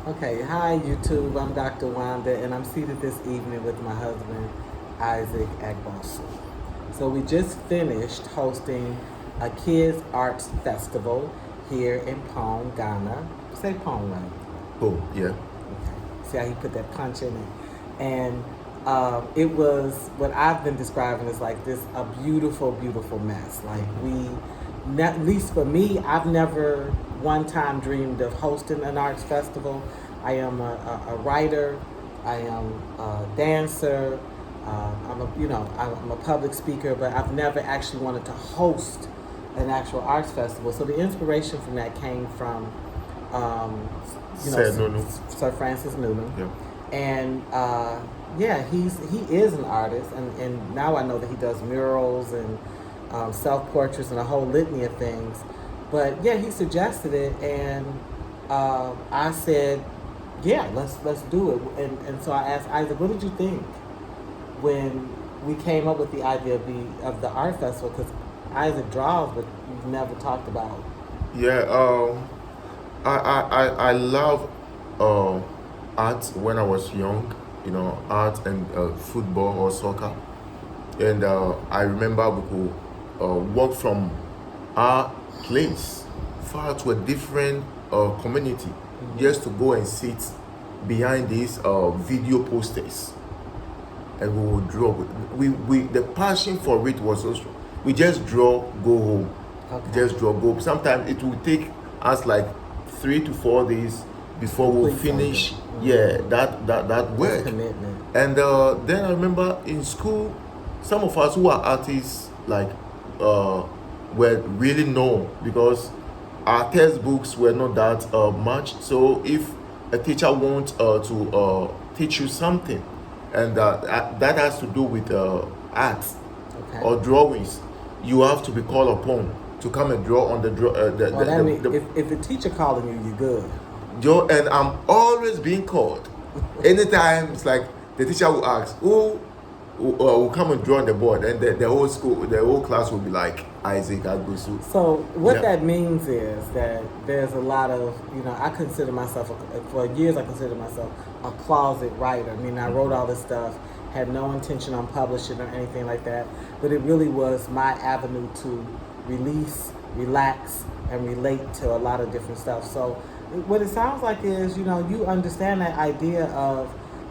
Okay, hi YouTube. I'm Dr. Wanda, and I'm seated this evening with my husband, Isaac Agbosu. So we just finished hosting a kids arts festival here in Pong, Ghana. Say Pong, right? Oh, yeah. Okay. See how he put that punch in it, and it was what I've been describing as like this a beautiful, beautiful mess. Like at least for me, I've never one time dreamed of hosting an arts festival. I am a writer. I am a dancer. I'm a public speaker, but I've never actually wanted to host an actual arts festival. So the inspiration from that came from, um, Said no, no. Sir Francis Newman, Yeah. and yeah, he is an artist, and now I know that he does murals and self portraits and a whole litany of things. But yeah, he suggested it, and I said, yeah, let's do it. And so I asked Isaac, what did you think when we came up with the idea of the art festival? Because Isaac draws, but we've never talked about. Yeah. I love uh, art when I was young. Art and football or soccer. And I remember we could walk from our place far to a different community just to go and sit behind these video posters, and we would draw. We the passion for it was also we just draw, go home, Okay. just draw, go. Sometimes it will take us like 3 to 4 days before we'll Complete finish. something. Yeah, that work. Commitment. And then I remember in school, some of us who are artists were really known because our textbooks were not that much. So if a teacher wants to teach you something, and that has to do with art Okay. or drawings, you have to be called upon to come and draw on the draw. Well, that means if the teacher calling you, you good. And I'm always being called. Anytime it's like the teacher will ask who will come and draw on the board, and the whole school, the whole class will be like Isaac Agbosu. So what Yeah. that means is that there's a lot of, I consider myself, for years I considered myself a closet writer. I mean, I wrote all this stuff, had no intention on publishing or anything like that, but it really was my avenue to release, relax, and relate to a lot of different stuff. So what it sounds like is, you understand that idea of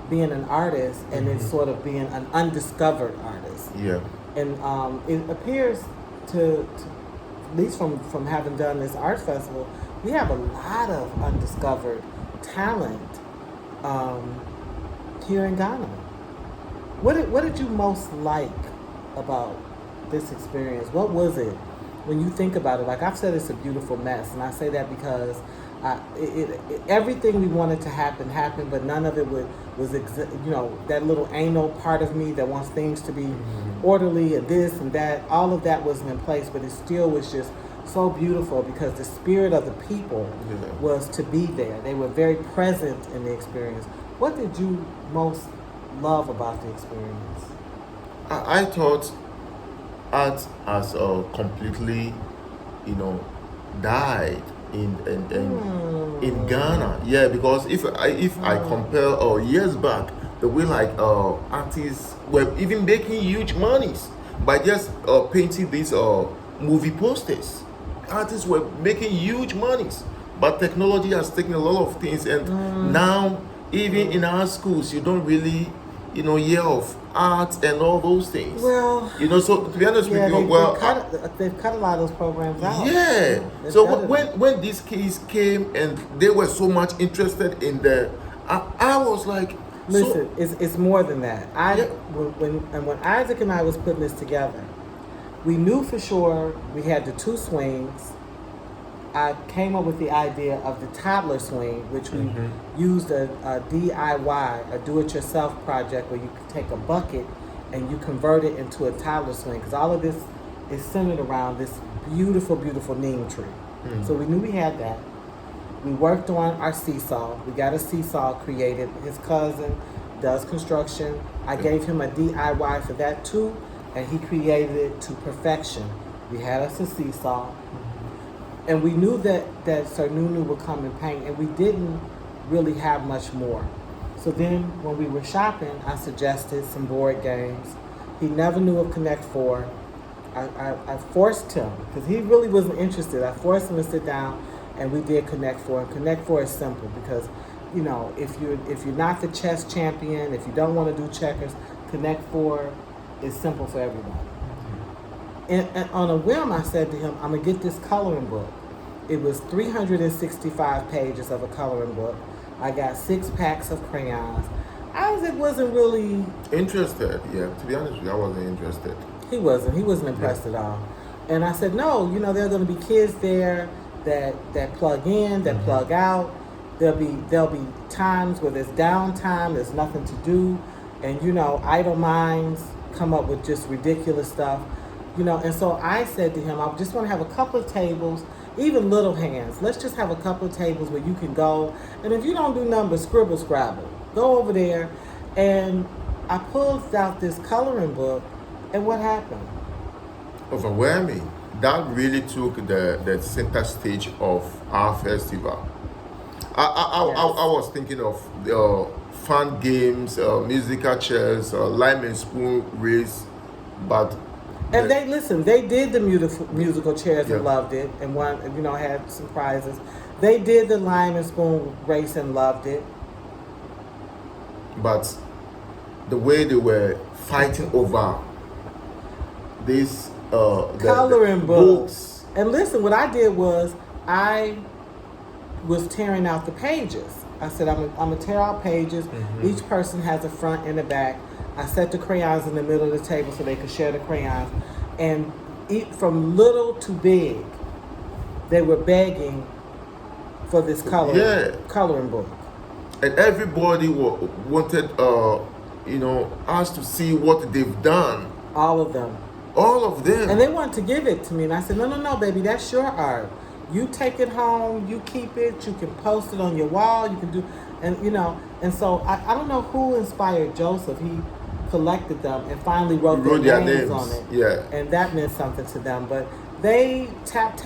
being an artist, and it's sort of being an undiscovered artist. Yeah. And it appears to at least from having done this art festival, we have a lot of undiscovered talent um, here in Ghana. What did you most like about this experience? What was it when you think about it? Like I've said, it's a beautiful mess, and I say that because everything we wanted to happen happened, but none of it was that little anal part of me that wants things to be orderly and this and that. All of that wasn't in place, but it still was just so beautiful because the spirit of the people was to be there. They were very present in the experience. What did you most love about the experience? I thought art has completely, died in Ghana. Yeah, because if I compare years back, the way like artists were even making huge monies by just painting these movie posters. Artists were making huge monies, but technology has taken a lot of things, and now even in our schools, you don't really hear of art and all those things. Well, So to be honest yeah, with you, they've cut a lot of those programs out. yeah. They've So cut it. when these kids came and they were so much interested in I was like, Listen, it's more than that. Yeah. When Isaac and I was putting this together, we knew for sure we had the two swings. I came up with the idea of the toddler swing, which we used a DIY, a do-it-yourself project where you take a bucket and you convert it into a toddler swing. Because all of this is centered around this beautiful, beautiful neem tree. So we knew we had that. We worked on our seesaw. We got a seesaw created. His cousin does construction. I gave him a DIY for that too, and he created it to perfection. We had us a seesaw. And we knew that Sir Nunu would come and paint, and we didn't really have much more. So then when we were shopping, I suggested some board games. He never knew of Connect Four. I forced him, because he really wasn't interested. I forced him to sit down, and we did Connect Four. And Connect Four is simple because, you know, if you're not the chess champion, if you don't want to do checkers, Connect Four is simple for everyone. And on a whim, I said to him, I'm gonna get this coloring book. It was 365 pages of a coloring book. I got 6 packs of crayons. Isaac wasn't really Interested, yeah. To be honest with you, I wasn't interested. He wasn't impressed at all. And I said, no, you know, there are going to be kids there that plug in, that plug out. There'll be times where there's downtime, there's nothing to do, and you know, idle minds come up with just ridiculous stuff, you know. And so I said to him, I just want to have a couple of tables, even little hands. Let's just have a couple of tables where you can go, and if you don't do nothing but scribble scrabble, go over there. And I pulled out this coloring book. And what happened? Overwhelming. That really took the center stage of our festival. I was thinking of fun games, musical chairs, lime and spoon race, but and they did the musical chairs and Yeah. loved it, and one, you know, had some prizes. They did the lime and spoon race and loved it. but the way they were fighting over this Coloring books. And listen, what I did was I was tearing out the pages. I said, I'm gonna tear out pages. Each person has a front and a back. I set the crayons in the middle of the table so they could share the crayons. And from little to big, they were begging for this coloring book. And everybody wanted you know, us to see what they've done. All of them. All of them. And they wanted to give it to me. And I said, no, baby, that's your art. You take it home, you keep it, you can post it on your wall, you can do, and you know, and so I don't know who inspired Joseph. He collected them and finally wrote their names on it. Yeah. And that meant something to them. But they tapped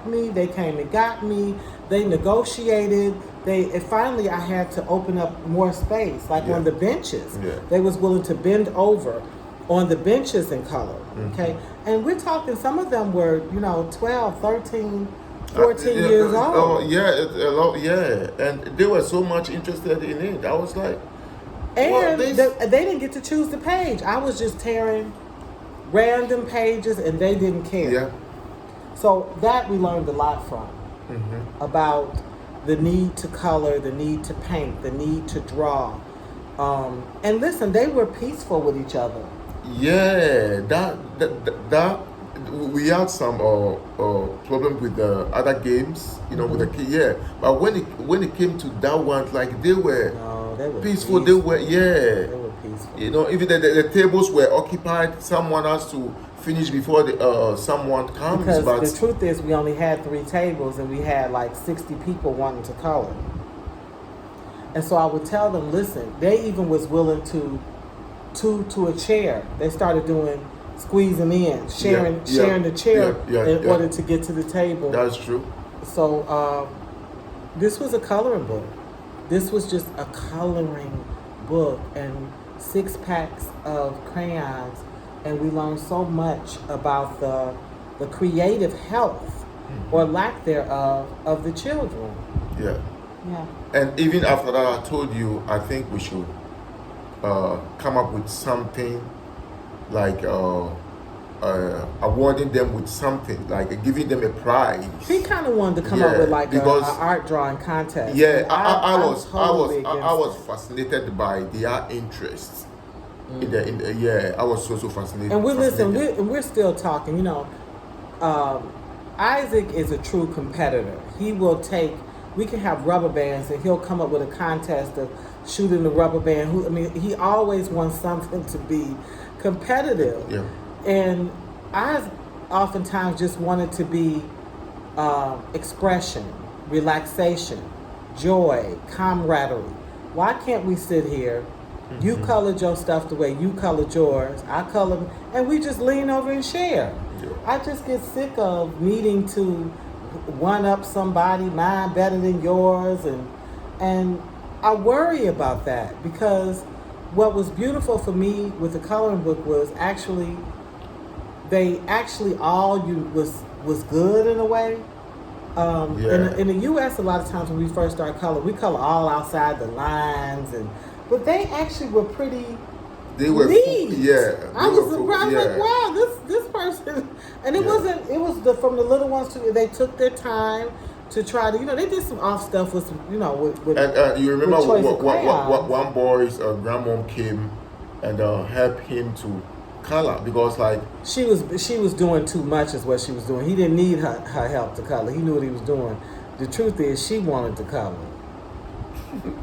me, they came and got me, they negotiated, and finally I had to open up more space, like on the benches. Yeah. They was willing to bend over on the benches in color, okay? And we're talking, some of them were, you know, 12, 13, 14 years old. Oh, yeah, a lot, yeah. And they were so much interested in it. I was like, and they didn't get to choose the page. I was just tearing random pages and they didn't care. Yeah. So that we learned a lot from, about the need to color, the need to paint, the need to draw. And listen, they were peaceful with each other. Yeah, that we had some problem with the other games, you know, with the kid. Yeah, but when it came to that one, like they were peaceful. They were peaceful. You know, even the tables were occupied. Someone has to finish before someone comes. Because but the truth is, we only had 3 tables and we had like 60 people wanting to color. And so I would tell them, listen, they even was willing to a chair. They started doing squeezing in, sharing the chair in order to get to the table. That's true. So this was a coloring book. This was just a coloring book and 6 packs of crayons, and we learned so much about the creative health or lack thereof of the children. Yeah. Yeah. And even after that, I told you, I think we should come up with something like awarding them with something, like giving them a prize. He kind of wanted to come up with like an art drawing contest. Yeah, I was was fascinated by their interests. In the I was so fascinated. And we're still talking. You know, Isaac is a true competitor. He will take. We can have rubber bands, and he'll come up with a contest of shooting the rubber band. He always wants something to be competitive. Yeah. And I oftentimes just wanted to be expression, relaxation, joy, camaraderie. Why can't we sit here? You colored your stuff the way you colored yours. I colored, and we just lean over and share. Yeah. I just get sick of needing to one up somebody, mine better than yours, and And I worry about that because what was beautiful for me with the coloring book was actually they actually all you was good in a way. In the U.S., a lot of times when we first start coloring, we color all outside the lines, but they actually were pretty. They were neat. I was surprised, yeah. like, wow, this person, and it wasn't. It was from the little ones too. They took their time to try to, they did some off stuff with some, with And you remember what one boy's grandmom came and helped him to color because like she was doing too much is what she was doing. He didn't need her help to color. He knew what he was doing. The truth is she wanted to color.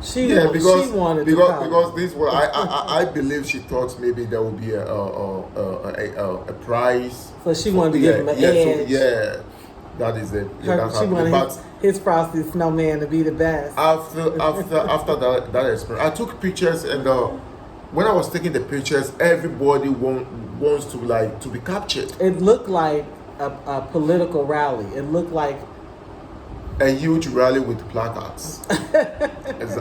She wanted to color. Because this was I believe she thought maybe there would be a prize. So she wanted to give him an edge. So, that is it. She wanted his Frosty Snowman to be the best. After that experience, I took pictures, and when I was taking the pictures, everybody wants to be captured. It looked like a political rally. It looked like a huge rally with placards.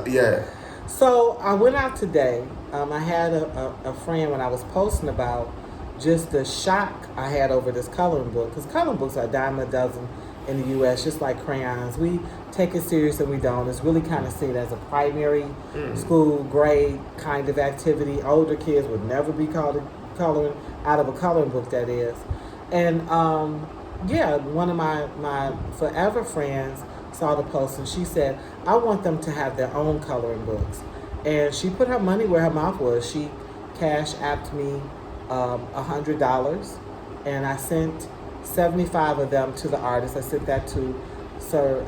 Yeah. So I went out today. I had a friend when I was posting about just the shock I had over this coloring book, because coloring books are a dime a dozen in the U.S., just like crayons. We take it serious and we don't. It's really kind of seen as a primary school grade kind of activity. Older kids would never be coloring out of a coloring book, that is. And one of my forever friends saw the post and she said, I want them to have their own coloring books. And she put her money where her mouth was. She cash apped me $100, and I sent 75 of them to the artist. I sent that to Sir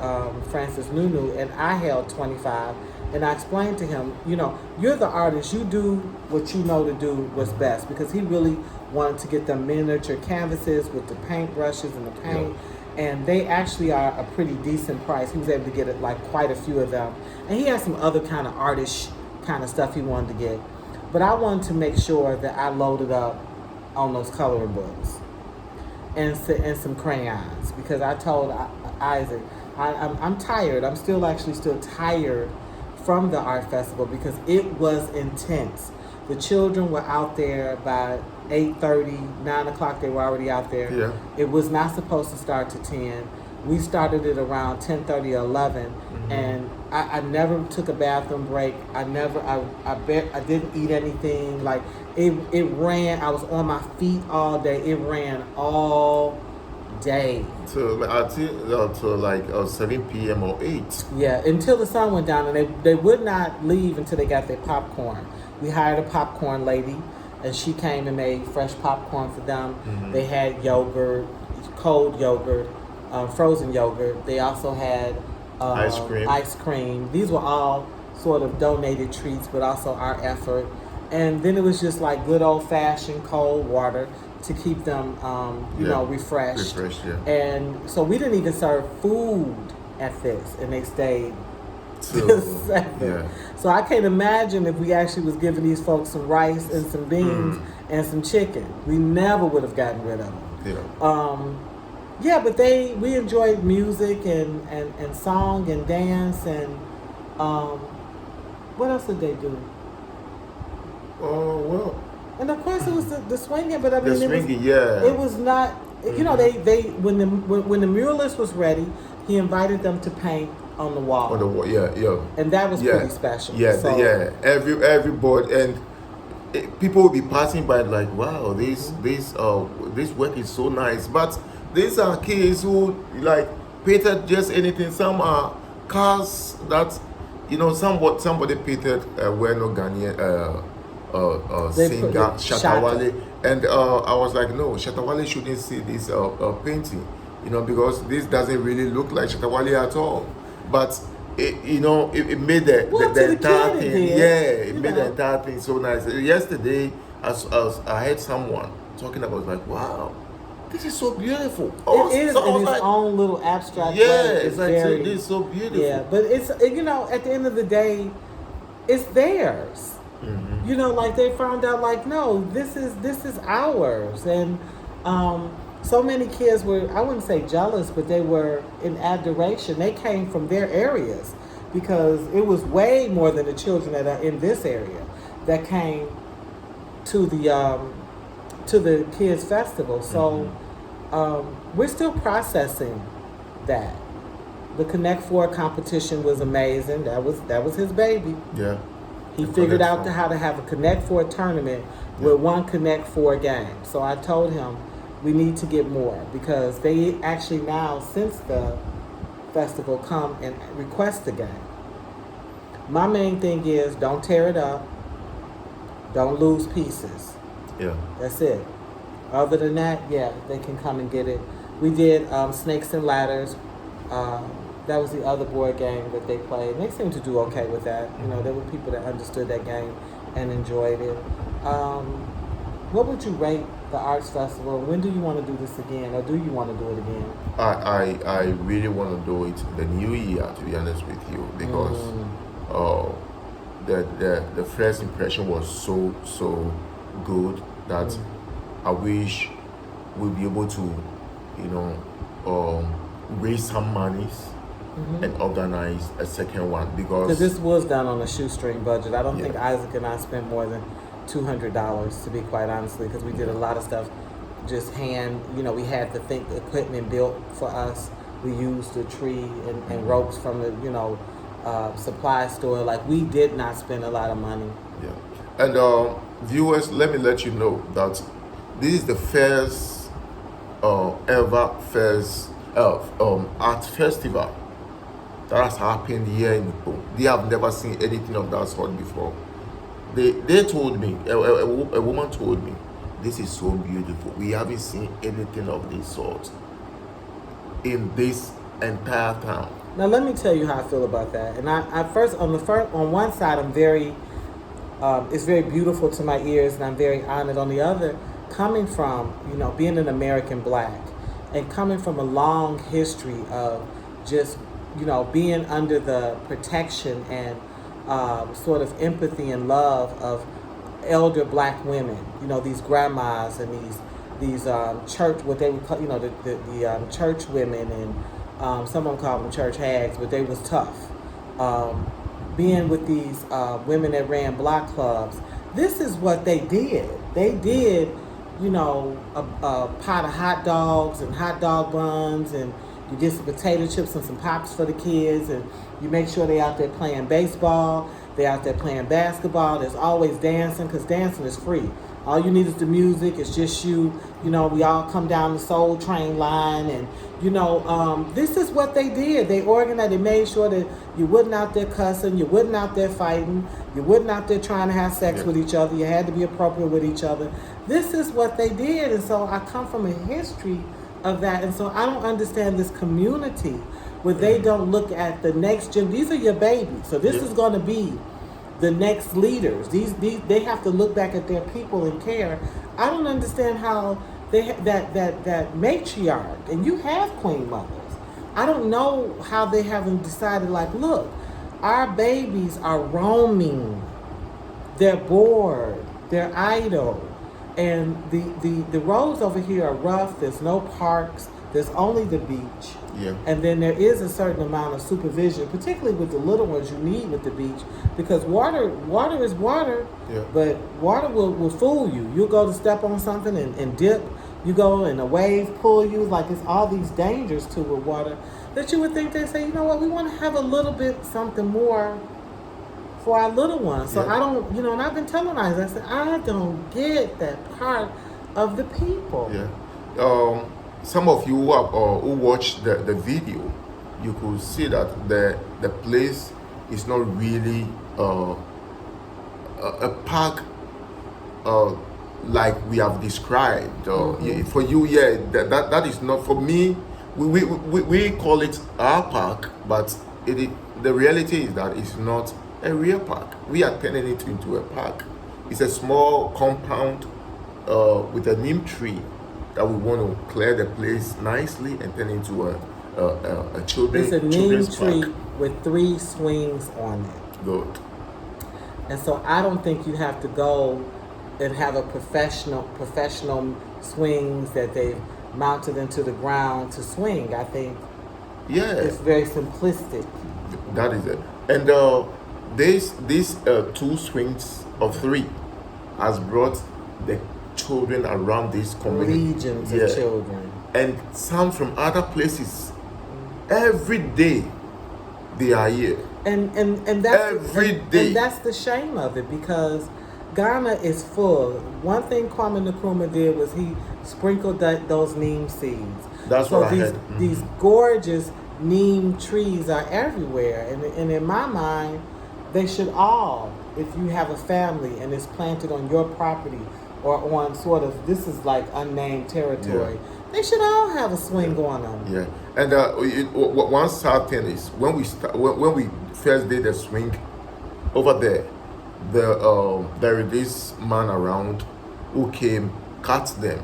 Francis Nunu, and I held 25. And I explained to him, you're the artist. You do what you know to do what's best, because he really wanted to get them miniature canvases with the paint brushes and the paint. Yeah. And they actually are a pretty decent price. He was able to get it like quite a few of them. And he had some other kind of artish kind of stuff he wanted to get. But I wanted to make sure that I loaded up on those coloring books and some crayons, because I told Isaac, I'm tired. I'm still tired from the art festival because it was intense. The children were out there by 8:30, 9 o'clock. They were already out there. Yeah. It was not supposed to start to 10. We started it around 10:30 or 11, and I never took a bathroom break. I didn't eat anything. Like it ran. I was on my feet all day. It ran all day. To 7 p.m. or 8. Yeah, until the sun went down, and they would not leave until they got their popcorn. We hired a popcorn lady, and she came and made fresh popcorn for them. They had yogurt, cold yogurt, frozen yogurt. They also had ice cream. These were all sort of donated treats, but also our effort. And then it was just like good old-fashioned cold water to keep them, refreshed. And so we didn't even serve food at this, and they stayed till 7. Yeah. So I can't imagine if we actually was giving these folks some rice and some beans and some chicken. We never would have gotten rid of them. Yeah. But we enjoyed music and song and dance and what else did they do? Oh, well. And of course it was the swinging, but I mean it was not. They when the muralist was ready, he invited them to paint on the wall. On the wall, yeah. And that was pretty special. Yeah. Everybody, and people will be passing by like, wow, this work is so nice. But these are kids who like painted just anything. Some are cars that somebody painted well-known Ghanaian singer Shatawale, and I was like, no, Shatawale shouldn't see this painting, because this doesn't really look like Shatawale at all. But it made the entire thing. It made the entire thing so nice. Yesterday, as I heard someone talking about, like, wow, this is so beautiful. It is in its own little abstract way. It's it is so beautiful. Yeah, but it's at the end of the day, it's theirs. Like they found out, like, no, this is ours, and so many kids were, I wouldn't say jealous, but they were in adoration. They came from their areas. because it was way more than the children that are in this area that came to the kids festival. So we're still processing that. The Connect Four competition was amazing. That was his baby. Yeah. He The figured Connect out Four. how to have a Connect Four tournament with one Connect Four game. So I told him we need to get more, because they actually now, since the festival, come and request the game. My main thing is don't tear it up, don't lose pieces. Yeah. That's it. Other than that, yeah, they can come and get it. We did Snakes and Ladders. That was the other board game that they played. And they seemed to do okay with that. You know, there were people that understood that game and enjoyed it. What would you rate the Arts Festival? When do you want to do this again, or do you want to do it again? I really want to do it the new year, to be honest with you, because the first impression was so good that I wish we'll be able to, raise some monies and organize a second one, because this was done on a shoestring budget. I don't think Yeah. Isaac and I spent more than $200, to be quite honestly, because we did a lot of stuff just hand. We had the equipment built for us. We used the tree and ropes from the supply store. Like, we did not spend a lot of money. Yeah. And viewers, let me let you know that this is the first ever art festival that has happened here in Ipo. They have never seen anything of that sort before. They told me, a woman told me, this is so beautiful. We haven't seen anything of this sort in this entire town. Now, let me tell you how I feel about that. And on one side, I'm very, it's very beautiful to my ears, and I'm very honored. On the other, coming from, being an American Black, and coming from a long history of just, being under the protection and sort of empathy and love of elder Black women, these grandmas and these church, what they would call, the church women, and some of them call them church hags, but they was tough. Being with these women that ran block clubs, this is what they did. They did, a pot of hot dogs and hot dog buns, and you get some potato chips and some pops for the kids, and you make sure they out there playing baseball, they out there playing basketball. There's always dancing, because dancing is free. All you need is the music. It's just you. We all come down the Soul Train line, and this is what they did. They organized. They made sure that you wasn't out there cussing, you wasn't out there fighting, you wasn't out there trying to have sex with each other. You had to be appropriate with each other. This is what they did, and so I come from a history of that, and so I don't understand this community where they don't look at the next gen. These are your babies, so this is going to be the next leaders. These they have to look back at their people and care. I don't understand how they that matriarch, and you have queen mothers. I don't know how they haven't decided, like, look, our babies are roaming, they're bored, they're idle, and the roads over here are rough. There's no parks. There's only the beach. Yeah. And then there is a certain amount of supervision, particularly with the little ones you need with the beach, because water is water, but water will fool you. You'll go to step on something and dip. You go and a wave pull you. Like, it's all these dangers to with water that you would think they say, you know what, we want to have a little bit something more for our little ones. So I don't, and I've been telling Isaac, I said, I don't get that part of the people. Yeah. Some of you who watched the video, you could see that the place is not really a park like we have described. For you, that is not for me. We call it our park, but the reality is that it's not a real park. We are turning it into a park. It's a small compound with a neem tree that we want to clear the place nicely and turn into a children's park. It's a neem tree with 3 swings on it. Good. And so I don't think you have to go and have a professional swings that they've mounted into the ground to swing. I think it's very simplistic. That is it. And these two swings of three has brought the children around this community. Legions of children. And some from other places. Every day they are here. And that's every day. And that's the shame of it, because Ghana is full. One thing Kwame Nkrumah did was he sprinkled those neem seeds. That's so what these, I heard. These gorgeous neem trees are everywhere. And in my mind, they should all, if you have a family and it's planted on your property or on sort of, this is like unnamed territory, they should all have a swing going on. Yeah. And one sad thing is when we first did the swing over there, there is this man around who came, cut them.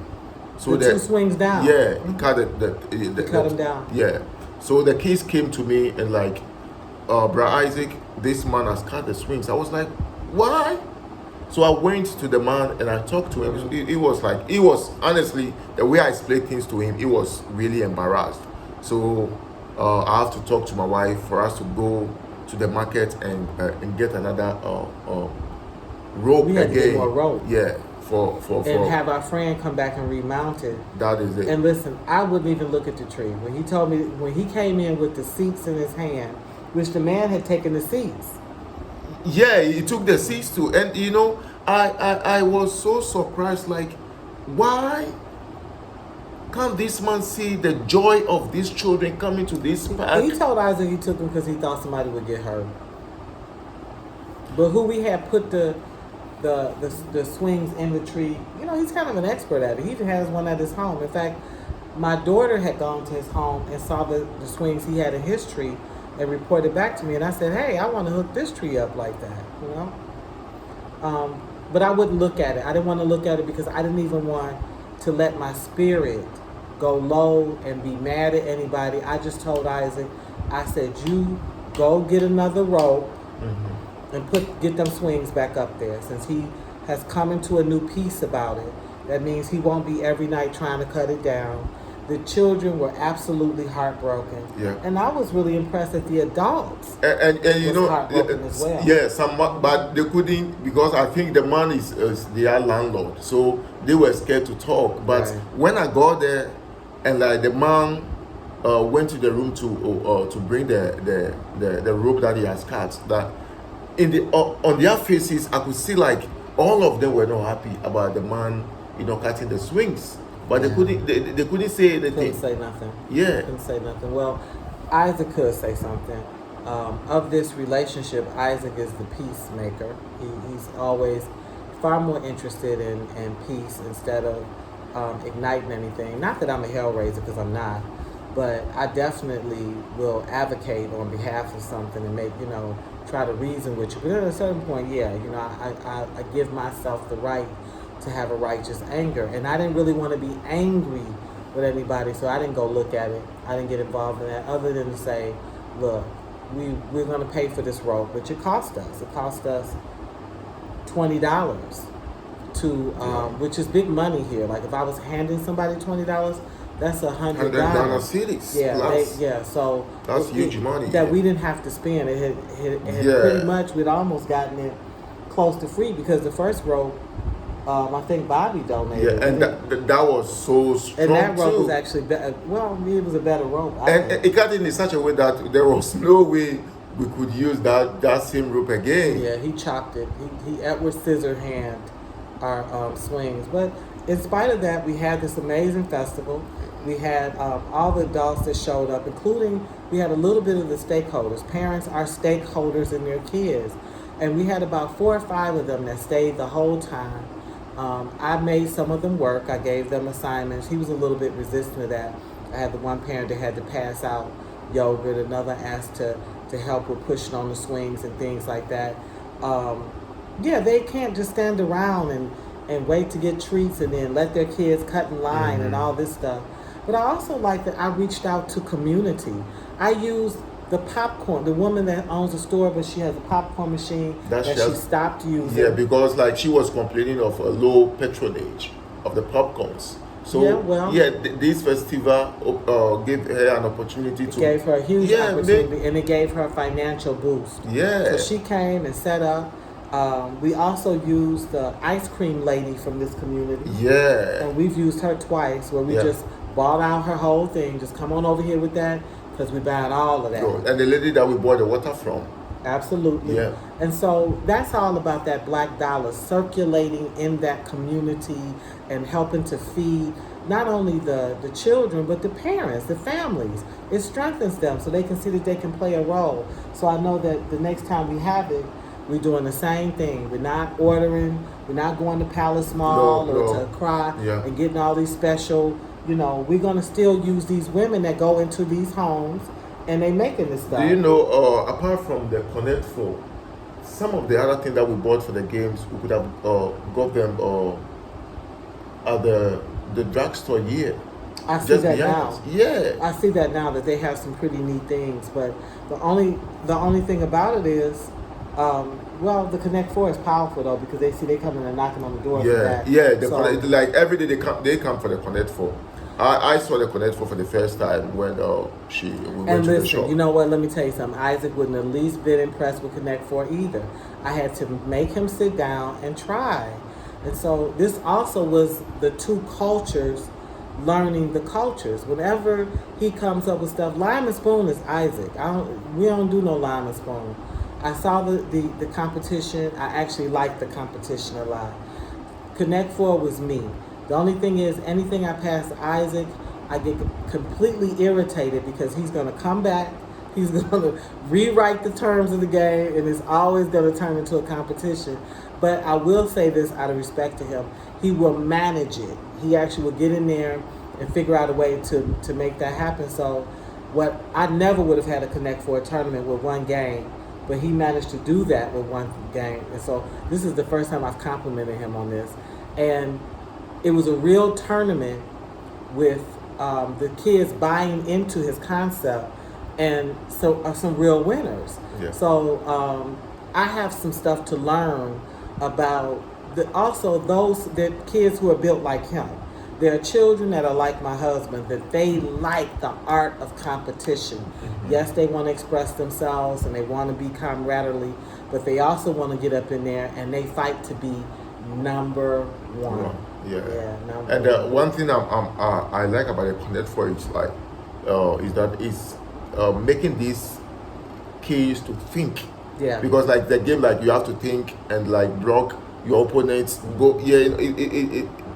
So the two swings down. Yeah, he cut cut them down. Yeah. So the kids came to me and like, Bro Isaac, this man has cut the swings. I was like, why? So I went to the man and I talked to him. He was honestly, the way I explained things to him, he was really embarrassed. So I have to talk to my wife for us to go to the market and get another rope we had again. To get more rope. Yeah, for have our friend come back and remount it. That is it. And listen, I wouldn't even look at the tree. When he told me, when he came in with the seats in his hand, which the man had taken the seats. Yeah, he took the seats too. And you know, I was so surprised, like, why can't this man see the joy of these children coming to this park? He told Isaac he took them because he thought somebody would get hurt. But who we had put the swings in the tree, you know, he's kind of an expert at it. He even has one at his home. In fact, my daughter had gone to his home and saw the swings he had in his tree and reported back to me. And I said, hey, I want to hook this tree up like that, you know? But I wouldn't look at it. I didn't want to look at it because I didn't even want to let my spirit go low and be mad at anybody. I just told Isaac, I said, you go get another rope and get them swings back up there. Since he has come into a new peace about it, that means he won't be every night trying to cut it down. The children were absolutely heartbroken. Yeah. And I was really impressed that the adults and you know, heartbroken as well. Yeah, but they couldn't, because I think the man is their landlord, so they were scared to talk. But when I got there, and like the man went to the room to bring the rope that he has cut, that on their faces I could see like all of them were not happy about the man, you know, cutting the swings. But they couldn't say anything. Couldn't say nothing. Yeah. Couldn't say nothing. Well, Isaac could say something. Of this relationship, Isaac is the peacemaker. He's always far more interested in peace instead of igniting anything. Not that I'm a Hellraiser, because I'm not. But I definitely will advocate on behalf of something and try to reason with you. But at a certain point, I give myself the right to have a righteous anger. And I didn't really want to be angry with anybody, so I didn't go look at it. I didn't get involved in that, other than to say, look, we're going to pay for this rope, which it cost us. It cost us $20 which is big money here. Like if I was handing somebody $20, that's $100 cities. Yeah, so that's huge money. That we didn't have to spend. It had pretty much, we'd almost gotten it close to free, because the first rope, I think Bobby donated. Yeah, and that was so strong. And that rope was actually better. Well, it was a better rope. And it got in such a way that there was no way we could use that same rope again. Yeah, he chopped it. He Edward Scissorhand our swings. But in spite of that, we had this amazing festival. We had all the adults that showed up, including, we had a little bit of the stakeholders. Parents are stakeholders in their kids. And we had about 4 or 5 of them that stayed the whole time. I made some of them work. I gave them assignments. He was a little bit resistant to that. I had the one parent that had to pass out yogurt, another asked to help with pushing on the swings and things like that. They can't just stand around and wait to get treats and then let their kids cut in line and all this stuff. But I also like that I reached out to community. I used the popcorn, the woman that owns the store, but she has a popcorn machine that she stopped using. Yeah, because like she was complaining of a low patronage of the popcorns. So well, this festival gave her an opportunity it to gave her a huge opportunity, make, and it gave her a financial boost. yeah. So she came and set up. We also used the ice cream lady from this community. Yeah. And we've used her twice, where we Yeah. just bought out her whole thing. Just come on over here with that, because we buying all of that. Good. And the lady that we bought the water from. Absolutely. Yeah. And so that's all about that black dollar circulating in that community and helping to feed not only the children, but the parents, the families. It strengthens them so they can see that they can play a role. So I know that the next time we have it, we're doing the same thing. We're not ordering, we're not going to Palace Mall or to Cry and getting all these special, we're going to still use these women that go into these homes and they making this stuff. Do you know, apart from the Connect 4, some of the other things that we bought for the games, we could have got them at the drugstore here. I see that now. Us. Yeah. I see that now that they have some pretty neat things. But the only thing about it is, the Connect 4 is powerful though, because they coming and knocking on the door for that. Yeah. Like every day they come for the Connect 4. I saw the Connect 4 for the first time when we went to the shop. You know what? Let me tell you something. Isaac wouldn't have least been impressed with Connect 4 either. I had to make him sit down and try. And so this also was the two cultures learning the cultures. Whenever he comes up with stuff, lime and spoon is Isaac. We don't do no lime and spoon. I saw the competition. I actually liked the competition a lot. Connect 4 was me. The only thing is, anything I pass to Isaac, I get completely irritated because he's going to come back, he's going to rewrite the terms of the game, and it's always going to turn into a competition. But I will say this out of respect to him, he will manage it. He actually will get in there and figure out a way to make that happen. So I never would have had a Connect 4 tournament with one game, but he managed to do that with one game. And so this is the first time I've complimented him on this. And it was a real tournament with the kids buying into his concept, and so some real winners. Yeah. So I have some stuff to learn about also those kids who are built like him. There are children that are like my husband, that they like the art of competition. Mm-hmm. Yes, they want to express themselves and they want to be camaraderie, but they also want to get up in there and they fight to be number one. And one thing I like about the Connect 4 is that it's making these kids to think. Yeah. Because like the game, like you have to think and like block your opponents. Go. Yeah.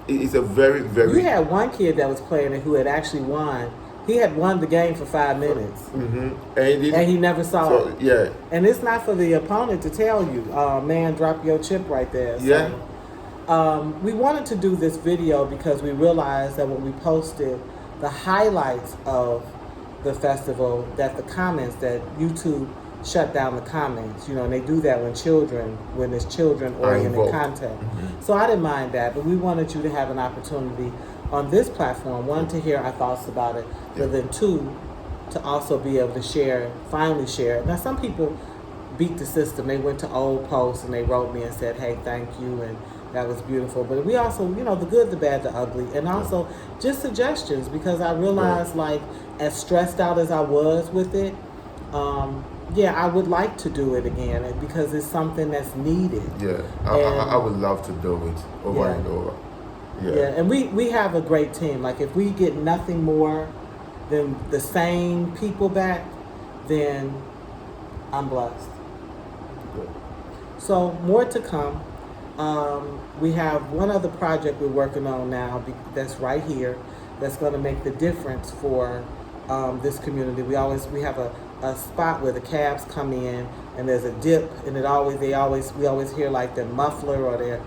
It's a very, very. You had one kid that was playing it who had actually won. He had won the game for 5 minutes. Mm-hmm. And he never saw it. Yeah. And it's not for the opponent to tell you, man, drop your chip right there. So, yeah. We wanted to do this video because we realized that when we posted the highlights of the festival, that the comments, that YouTube shut down the comments, and they do that when it's children-oriented content. Mm-hmm. So I didn't mind that, but we wanted you to have an opportunity on this platform, one, to hear our thoughts about it, but then two, to also be able to finally share. Now, some people beat the system. They went to old posts and they wrote me and said, hey, thank you, and that was beautiful. But we also, the good, the bad, the ugly, and also just suggestions, because I realized, as stressed out as I was with it, I would like to do it again because it's something that's needed. Yeah, I would love to do it over and over. Yeah, and we have a great team. Like, if we get nothing more than the same people back, then I'm blessed. Good. So, more to come. We have one other project we're working on now that's right here, that's going to make the difference for this community. We have a spot where the cabs come in and there's a dip, and we always hear like their muffler or their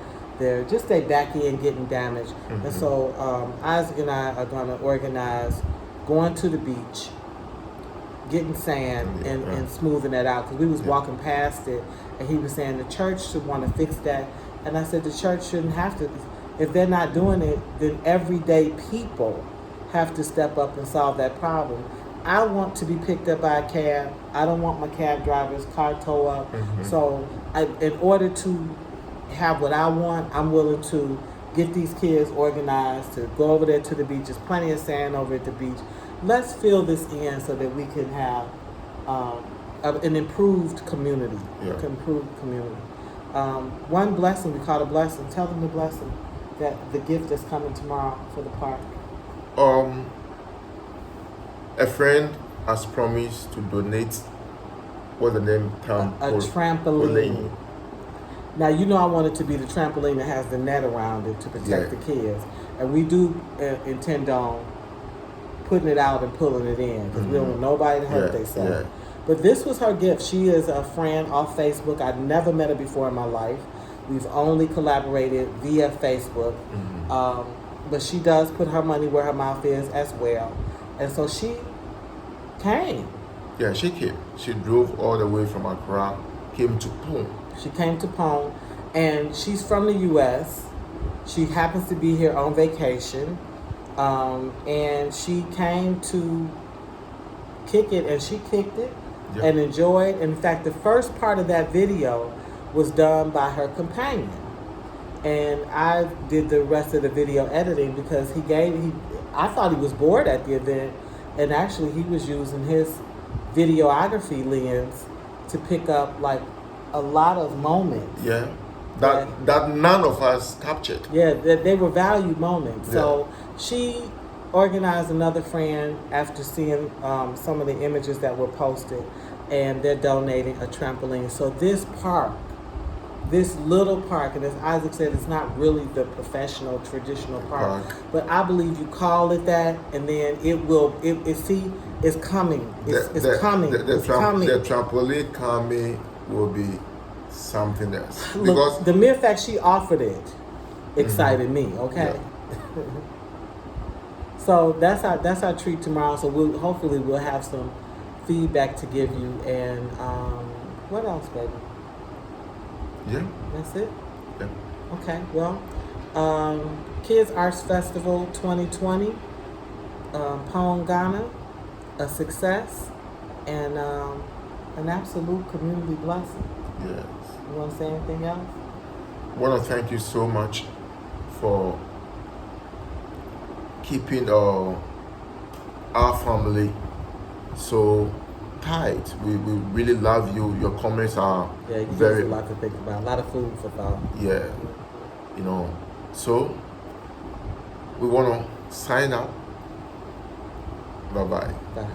back end getting damaged. Mm-hmm. And so Isaac and I are going to organize going to the beach, getting sand and smoothing that out, because we was walking past it and he was saying the church should want to fix that. And I said the church shouldn't have to. If they're not doing it, then everyday people have to step up and solve that problem. I want to be picked up by a cab. I don't want my cab driver's car tow up. Mm-hmm. So in order to have what I want, I'm willing to get these kids organized to go over there to the beach. There's plenty of sand over at the beach. Let's fill this in so that we can have an improved community. Yeah. Improved community. One blessing, we call it a blessing. Tell them the blessing, that the gift that's coming tomorrow for the park. A friend has promised to donate, what's the name? A trampoline. Now, you know I want it to be the trampoline that has the net around it to protect the kids. And we do intend on putting it out and pulling it in because we don't want nobody to hurt themselves. Yeah. But this was her gift. She is a friend off Facebook. I've never met her before in my life. We've only collaborated via Facebook. But she does put her money where her mouth is as well. And so she came. Yeah, she came. She drove all the way from Accra, came to Pune. She came to Pone, and she's from the U.S. She happens to be here on vacation, and she came to kick it, and she kicked it and enjoyed. In fact, the first part of that video was done by her companion, and I did the rest of the video editing because I thought he was bored at the event, and actually he was using his videography lens to pick up like a lot of moments. Yeah. That none of us captured. Yeah, they were valued moments. Yeah. So she organized another friend after seeing some of the images that were posted, and they're donating a trampoline. So this park, this little park, and as Isaac said, it's not really the professional, traditional park, but I believe you call it that, and then it's coming. It's coming. The trampoline coming will be something else. Look, because the mere fact she offered it excited me. Okay, yeah. So that's our treat tomorrow. So hopefully we'll have some feedback to give you. And what else, baby? Yeah, that's it. Yeah. Okay. Well, Kids Arts Festival 2020, Pone, Ghana, a success and an absolute community blessing. Yes. You want to say anything else? I want to thank you so much for keeping our family so tight. We really love you. Your comments are very a lot to think about. A lot of food for thought. Yeah. So we want to sign out. Bye-bye. Bye.